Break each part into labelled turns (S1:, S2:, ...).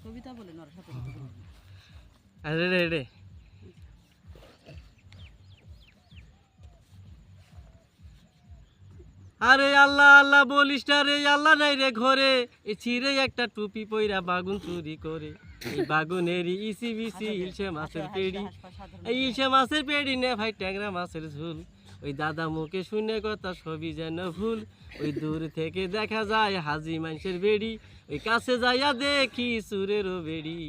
S1: কবিতা বলেন ওর সাথে কথা বলেন।
S2: আরে রে রে আরে আল্লাহ আল্লাহ বলিস না রে আল্লাহ নাই রে ঘরে এ ছিঁড়ে একটা টুপি পইরা বাগুন চুরি করে এই বাগুনেরই ইসি বিসি ইলশে মাছের পেড়ি এই ইলশে মাছের পেড়ি নে ভাই ট্যাংরা মাছের ঝুল ওই দাদা মুখে শুনে কথা সবই যেন ভুল ওই দূর থেকে দেখা যায় হাজি মানুষের বেড়ি ওই কাছে যাইয়া দেখি সুরেরও বেড়ি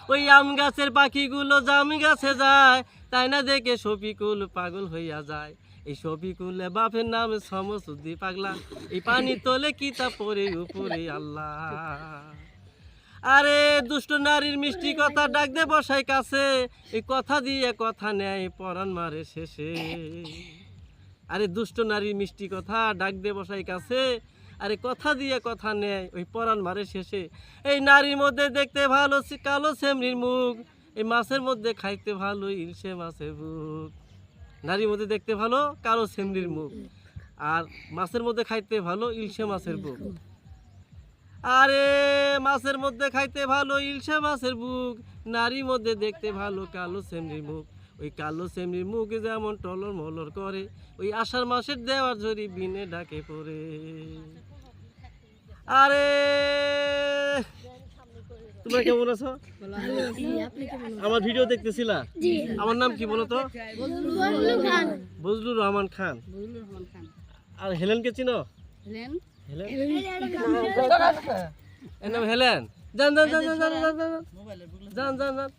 S2: ওই আম গাছের পাখিগুলো জাম গাছে যায় তাই না দেখে শফিকুল পাগল হইয়া যায় এই শফিকুলে বাপের নাম সমসুদ্দি পাগলা এই পানি তোলে কিতাব পড়ে উপরে আল্লাহ আরে দুষ্ট নারীর মিষ্টি কথা ডাক দে বসাই কাছে এই কথা দিয়ে কথা নেয় পরাণ মারে শেষে আরে দুষ্ট নারীর মিষ্টি কথা ডাক দে বসাই কাছে আরে কথা দিয়ে কথা নেয় ওই পরাণ মারে শেষে এই নারীর মধ্যে দেখতে ভালো কালো সেমরির মুখ এই মাছের মধ্যে খাইতে ভালো ইলশে মাছের বুক নারীর মধ্যে দেখতে ভালো কালো সেমরির মুখ আর মাছের মধ্যে খাইতে ভালো ইলশে মাছের বুক আরে মাছের মধ্যে খাইতে ভালো ইলশে মাছের বুক নারীর মধ্যে দেখতে ভালো কালো সেমরির মুখ ওই কালো সেমরির মুখ যেমন টলর মলর করে ওই আষাঢ় মাসের দেওয়ার ঝরি বিনে ডাকে পড়ে আরে তোমরা কেমন আছো আমার ভিডিও দেখতেছিলা আমার নাম কি বলো তো বজলুর রহমান খান আর হেলেনকে চিনো হেলেন এর নাম হেলেন যান যান যান যান যান যান যান যান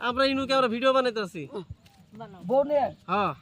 S2: আমরা ইনুকে আমরা ভিডিও বানাইতেছি হ্যাঁ